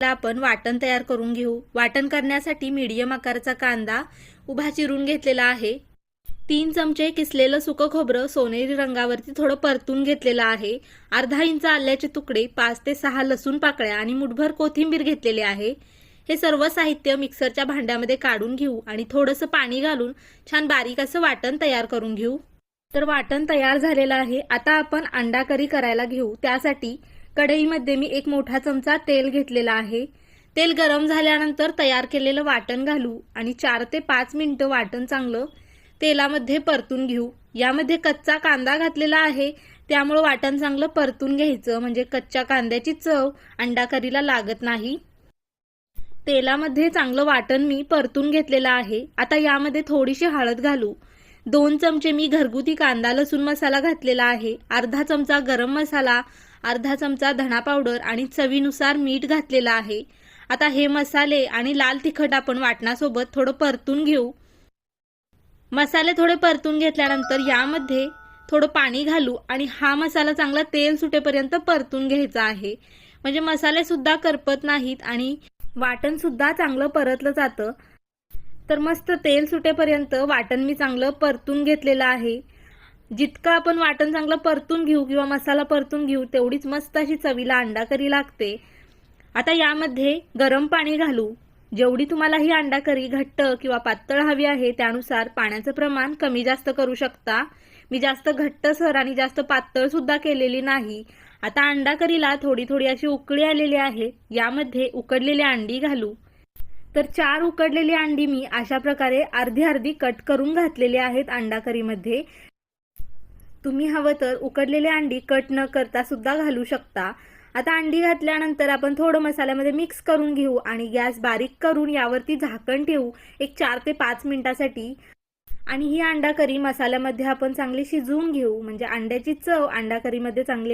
आपण वाटण तयार करून घेऊ। वाटण करण्यासाठी मीडियम आकाराचा कांदा उभा चिरून घेतलेला आहे। 3 चमचे किसलेलं सुकं खोबरं सोनेरी रंगावरती थोडं परतून घेतलेलं आहे। अर्धा इंच आल्याचे तुकडे, 5 ते 6 लसूण पाकळ्या आणि मुठभर कोथिंबीर घेतलेले आहे। हे सर्व साहित्य मिक्सरच्या भांड्यामध्ये काढून घेऊ आणि थोडंसं पाणी घालून छान बारीक असं वाटण तयार करून घेऊ। तर वाटण तयार झालेलं आहे। आता आपण अंडा करी करायला घेऊ। त्यासाठी कढईमध्ये मी 1 मोठा चमचा तेल घेतलेला आहे। तेल गरम झाल्यानंतर तयार केलेलं वाटण घालू आणि 4 ते 5 मिनिटं वाटण चांगलं तेलामध्ये परतून घेऊ। यामध्ये कच्चा कांदा घातलेला आहे, त्यामुळे वाटण चांगलं परतून घ्यायचं, म्हणजे कच्च्या कांद्याची चव अंडा करीला लागत नाही। तेलामध्ये चांगलं वाटण मी परतून घेतलेलं आहे। आता यामध्ये थोडीशी हळद घालू। 2 चमचे मी घरगुती कांदा लसूण मसाला घातलेला आहे। अर्धा चमचा गरम मसाला, अर्धा चमचा धना पावडर आणि चवीनुसार मीठ घातलेलं आहे। आता हे मसाले आणि लाल तिखट आपण वाटणासोबत थोडं परतून घेऊ। मसाले थोडे परतून घेतल्यानंतर यामध्ये थोडं पाणी घालू आणि हा मसाला चांगला तेल सुटेपर्यंत परतून घ्यायचा आहे, म्हणजे मसाले सुद्धा करपत नाहीत आणि वाटण सुद्धा चांगलं परतलं जातं। तर मस्त तेल सुटेपर्यंत वाटण मी चांगलं परतून घेतलेलं आहे। जितकं आपण वाटण चांगलं परतून घेऊ किंवा मसाला परतून घेऊ तेवढीच मस्त अशी चवीला अंडा करी लागते। आता यामध्ये गरम पाणी घालू। जेवढी तुम्हाला ही अंडा करी घट्ट किंवा पातळ हवी आहे त्यानुसार पाण्याचं प्रमाण कमी जास्त करू शकता। मी जास्त घट्टसर आणि जास्त पातळ सुद्धा केलेली नाही। आता अंडा करीला थोडी थोडी अशी उकळी आलेली आहे। यामध्ये उकडलेली अंडी घालू। तर 4 उकडलेली अंडी मी अशा प्रकारे अर्धी अर्धी कट करून घातलेली आहेत अंडा करीमध्ये। तुम्ही हवं तर उकडलेली अंडी कट न करता सुद्धा घालू शकता। आता अंडी घातल्यानंतर आपण थोडं मसाल्यामध्ये मिक्स करून घेऊ आणि गॅस बारीक करून यावरती झाकण ठेवू 4 ते 5 मिनिटांसाठी। आणि ही अंडा करी मसाल्यामध्ये आपण चांगली शिजवून घेऊ, म्हणजे अंड्याची चव अंडा करीमध्ये चांगली